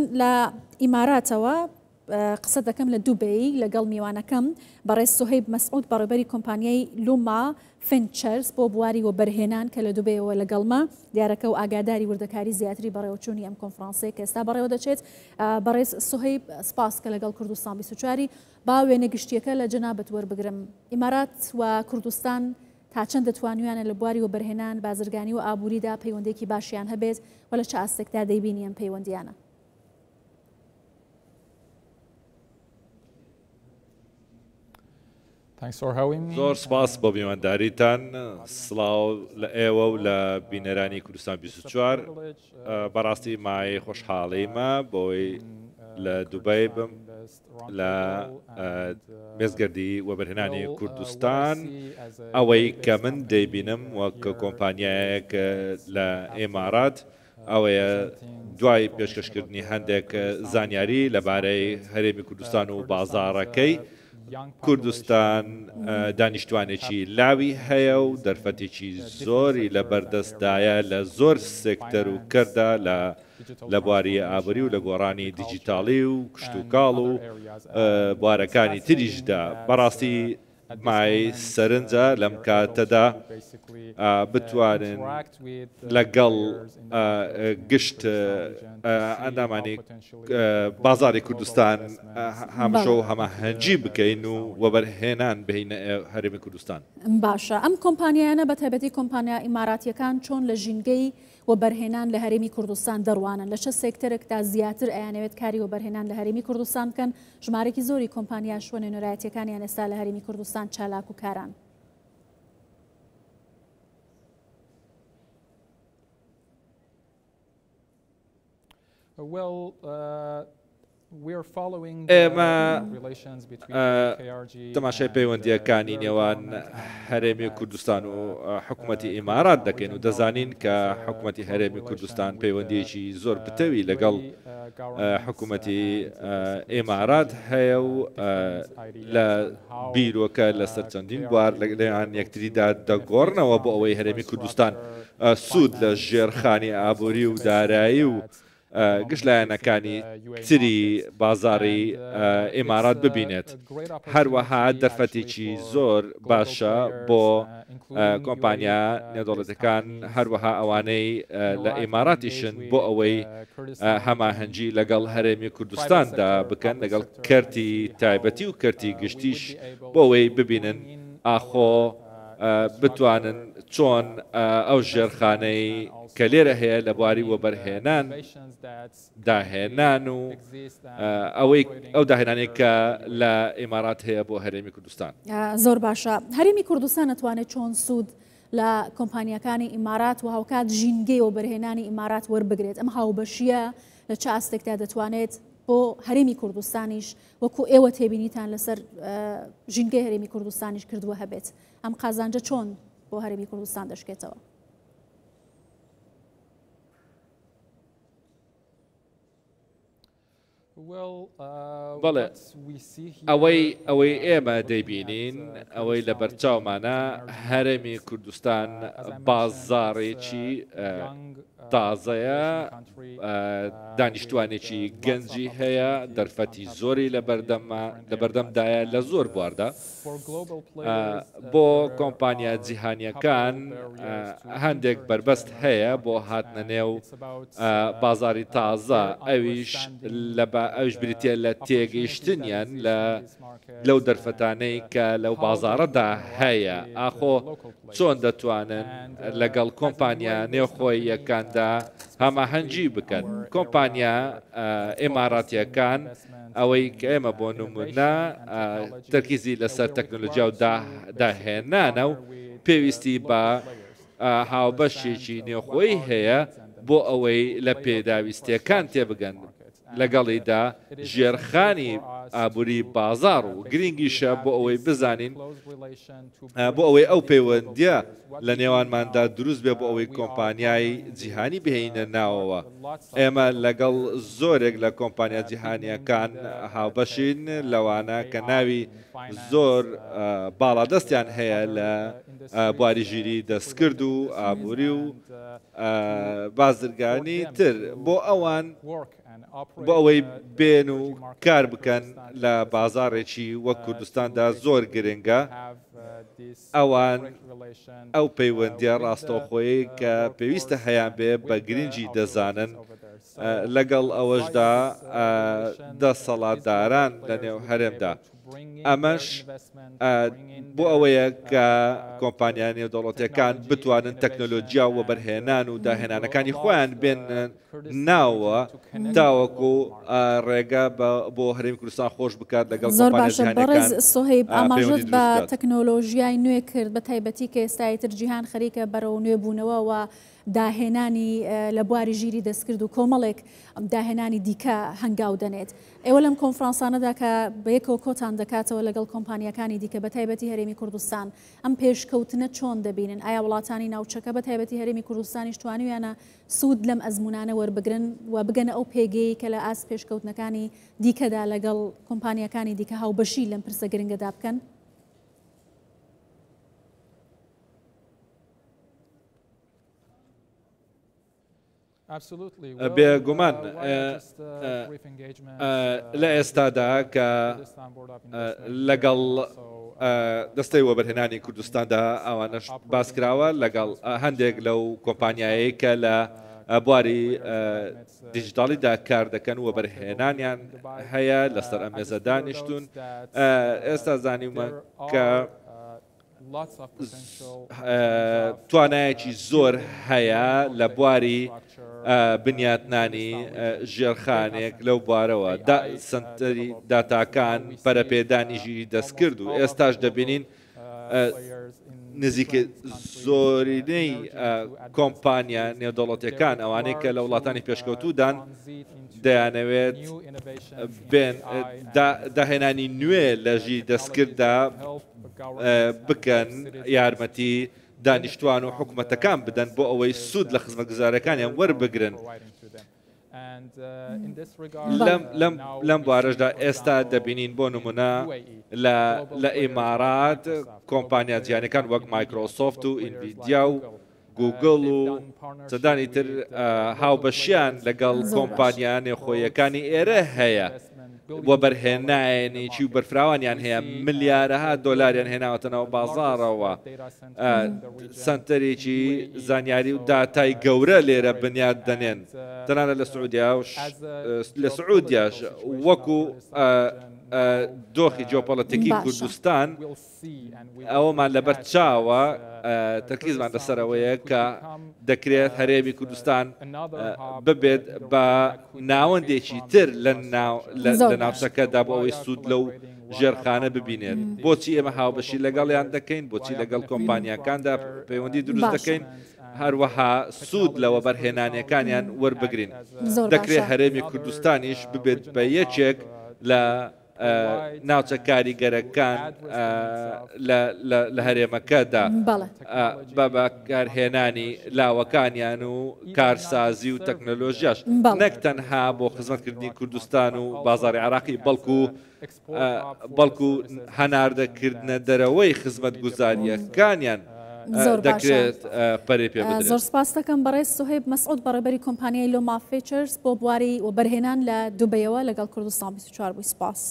لا إماراتوا قصد كم لدبي لقل ميوانا كم برئيس صهيب مسعود بربري كومبانياي لوما فينتشرز بو بواري وبرهنان كلا دبي ولا قلما دياركو أجاداري وردكاري زياتري بري وتشوني أم كونفرنسي كستا بري ودشيت برئيس صهيب سباس كلا قل كردستان بسوچاري باوي نقشتيك لجنابة وربقرم إمارات وكردستان تا چەند دەتوانیانە لە بواری و بەرهێنان بازرگانی و ئابووریدا پەیوەندێکی باشیان هەبێت وە لە چ ئاستێکدا دەیبینی ئەم پەیوەندیانە. زۆر سپاس بۆ میوانداریتان، سڵاو لە ئێوە و لە بینەرانی کوردستان 24. بەڕاستی مای خۆشحاڵیمە بۆی لە دوبەی بم لە مێزگەردی وەبەرهێنانی کوردستان، ئەوەی کە من دەیبینم وەک کۆمپانیایەک لە ئێمارات ئەوەیە دوای پێشکەشکردنی هەندێک زانیاری لەبارەی هەرێمی کوردستان و بازاڕەکەی. کوردستان دانیشتوانێکی لاوی هەیە و دەرفەتێکی زۆری لە بەردەستدایە لە زۆر سێکتەر و کەردا لە بواری ئابووری و لە گۆڕانی دیجیتاڵی و کشت و کاڵ و بوارەکانی تریشدا. بەڕاستی مای سەرنجە لەم کاتەدا بتوانن لەگەڵ گشت ئەندامانی بازاری کوردستان هەمشە و هەماهەنگی بکەین و وەبەرهێنان بهینە هەرێمی کوردستان. باشە، ئەم کۆمپانیانە بە تایبەتی کۆمپانیا ئیماراتیەکان چۆن لە ژینگەی وەبەرهێنان لە هەرێمی کوردستان دەڕوانن، لە چه سێکتەرێکدا زیاتر ئەیانەوێت کاری وەبەرهێنان لە هەرێمی کوردستان بکەن؟ ژمارەی زۆری کۆمپانیا شوێنە نوێرایەتیەکانیان ئێستا لە هەرێمی کوردستان چالاک و کاران. ئێمە تەماشای پەیوەندیەکانی نێوان هەرێمی کوردستان و حکوومەتی ئیمارات دەکەین و دەزانین کە حکوومەتی هەرێمی کوردستان پەیوەندیەکی زۆر پتەوی لەگەڵ حکوومەتی ئێمارات هەیە و لە بیرۆکە لەسەر چەندین بوار لەلایەن یەکتریدا دەگۆڕنەوە بۆ ئەوەی هەرێمی کوردستان سوود لە ژێرخانی ئابووری و دارایی و گشت لایەنەکانی تری بازاری ئێمارات ببینێت. هەروەها دەرفەتێکی زۆر باشە بۆ کۆمپانیا نێودەوڵەتەکان هەروەها ئەوانەی لە ئێماراتیشن بۆ ئەوەی هەماهەنگی لەگەڵ هەرێمی کوردستاندا بکەن لەگەڵ کەرتی تایبەتی و کەرتی گشتیش بۆ ئەوەی ببینن ئاخۆ بتوانن چۆن ئەو ژێرخانەی کە لێرە هەیە لە بواری وەبەرهێنان داهێنان و ئەو داهێنانێک کە لە ئێمارات هەیە بۆ هەرێمی کوردستان. زۆر باشە. هەرێمی کوردستان دەتوانێت چۆن سوود لە کۆمپانیەکانی ئیمارات و هاوکات ژینگەی وەبەرهێنانی ئیمارات وەربگرێت؟ ئەم هاوبەشیە لە چه ئاستێکدا دەتوانێت بۆ هەرێمی کوردستانیش وەکو ئێوە تێبینیتان لەسەر ژینگەی هەرێمی کوردستانیش کردووە هەبێت؟ ئەم قازانجە چۆن بۆ هەرێمی کوردستان دەشکێتەوە؟ بەڵێ ئەوەی ئێمە دەیبینین ئەوەی لە بەرچاومانە هەرێمی کوردستان بازاڕێکی تازەیە، دانیشتوانێکی گەنجی هەیە، دەرفەتی زۆری لە بەردەمدایە لە زۆر بواردا. بۆ کۆمپانیا جیهانیەکان هەندێک بربەست هەیە بۆ هاتنە نێو بازاری تازە، ئەویش بریتە لە تێگەیشتنیان لەو دەرفەتانەی کە لەو بازارەدا هەیە. ئاخۆ چۆن دەتوانن لەگەڵ کۆمپانیا نێوخۆییەکاندا هەماهەنگی بکەن؟ کۆمپانیا ئێماراتیەکان ئەوەی کە ئێمە بۆ نمونە تەرکیزی لەسەر تەکنۆلۆژیا و داهێنانە و پێویستی بە هاوبەشێکی نێوخۆیی هەیە بۆ ئەوەی لە پێداویستیەکان تێبگەن، لەگەڵیدا ژێرخانی ئابووری بازار و گرنگیشە بۆ ئەوەی بزانین بۆ ئەوەی ئەو پەیوەندیە لە نێوانماندا دروست بێ بۆ ئەوەی کۆمپانیای جیهانی بهێنە ناوەوە. ئێمە لەگەڵ زۆرێک لە کۆمپانیا جیهانیەکان هاوبەشین لەوانە کە ناوی زۆر باڵادەستیان هەیە لە بواری ژیری دەستکرد و ئابووری و بازرگانی تر بۆ ئەوان بۆ ئەوەی بێن و کار بکەن لە بازارێکی وەک کوردستاندا زۆر گرنگە ئەوان ئەو پەیوەندیە ڕاستەوخۆیی کە پێویستە هەیان بێ بە گرنگی دەزانن لەگەڵ ئەوەشدا دەسەڵاتداران لە نێو هەرێمدا. ئەمەش بۆ ئەوەیە کە کۆمپانیان نێودەوڵەتیەکان بتوانن تەکنۆلۆجیا و بەرهێنان و داهێنانەکانی خۆیان بێن ناوە تاوەکو ڕێگە بۆ هەرێمی کوردستان خۆش بکات لەگەڵ زۆر باشە بەڕێز سۆهەیب ئاماژەت بە تەکنۆلۆژیای نوێ کرد بە تایبەتی کە ئێستای تر جیهان خەریکە بەرەو نوێبوونەوە و داهێنانی لە بواری ژیری دەستکرد و کۆمەڵێک داهێنانی دیکە هەنگاو دەنێت. ئێوە لەم کۆنفرانسانەدا کە بەیەکەوە کۆتان دەکاتەوە لەگەڵ کۆمپانیەکانی دیکە بە تایبەتی هەرێمی کوردستان ئەم پێشکەوتنە چۆن دەبینن؟ ئایا وڵاتانی ناوچەکە بە تایبەتی هەرێمی کوردستانیش توانیویانە سوود لەم ئەزمونانە وەربگرن و بگەنە ئەو پێگەی کە لە ئاست پێشکەوتنەکانی دیکەدا لەگەڵ کۆمپانیەکانی دیکە هاوبەشی لەم پرسە گرنگەدا بکەن؟ بێگومان لە ئێستادا کە لەگەڵ دەستەی وەبەرهێنانی کوردستاندا ئەوانەش باسکراوە لەگەڵ هەندێک لەو کۆمپانیایی کە لە بواری دیجیتاڵیدا کار دەکەن وەبەرهێنانیان هەیە لەسەر ئەم مێزە دانیشتون. ئێستا زانیمە کە توانایەکی زۆر هەیە لە بواری بنیاتنانی ژێرخانێک لەو بوارەوە سنتەری داتاکان پەرەپێدانی ژیری دەستکرد و ئێستاش دەبینین نزیکە زۆرینەی کۆمپانیا نێودەوڵەتیەکان ئەوانەی کە لە وڵاتانی پێشکەوتودان دەیانەوێت داهێنانی نوێ لە ژی دەستکرددا بکەن یارمەتی دانیشتوان و حکوومەتەکان بدەن بۆ ئەوەی سوود لە خزمەتگوزارەکانیان وەربگرن. لەم بوارەشدا ئێستا دەبینین بۆ نمونە لە ئیمارات کۆمپانیا جیهانیەکان وەک مایکرۆسۆفت و ئینڤیدیا و گوگڵ و چەندانی تر هاوبەشیان لەگەڵ کۆمپانیان نێوخۆیەکانی ئێرە هەیە وەبەرهێنانێکی و بەرفراوانیان هەیە ملیارەها دۆلاریان هێناوەتەنەوە بازاڕەوە سنتەرێکی زانیاری و داتای گەورە لێرە بنیاد دەنێن تەنانەت لە سعودیاش وەکو دۆخی جیۆپۆلیتیکی کوردستان ئەوەمان لەبەر چاوە تەرکیزمان لەسەرەوەیە کە دەکرێت هەرێمی کوردستان ببێت بە ناوەندێکی تر لە ناوچەکەدا بۆ ئەوەی سوود لەو ژێرخانە ببینێت. بۆچی ئێمە هاوبەشی لەگەڵیان دەکەین؟ بۆچی لەگەڵ کۆمپانیەکاندا پەیوەندی دروست دەکەین؟ هەروەها سوود لەوە بەرهێنانیەکانیان وەربگرین. دەکرێت هەرێمی کوردستانیش ببێت بە یەکێک لە ناوچە کاریگەرەکان لە هەرێمەکەدا بە بەکارهێنانی لاوەکانیان و کارسازی و تەکنۆلۆژیاش نەک تەنها بۆ خزمەتکردنی کوردستان و بازاڕی عراقی بەڵکو هەناردەکردنە دەرەوەی خزمەتگوزاریەکانیان دەکرێت پەرێ پێ بدرێت. زۆر سپاس دەکەم بەڕێز سوهەیب مەسعود بەڕێبەری کۆمپانیای لۆما فیچرز بۆ بواری وەبەرهێنان لە دوبەیەوە لەگەڵ کوردستان 24 بووی. سپاس.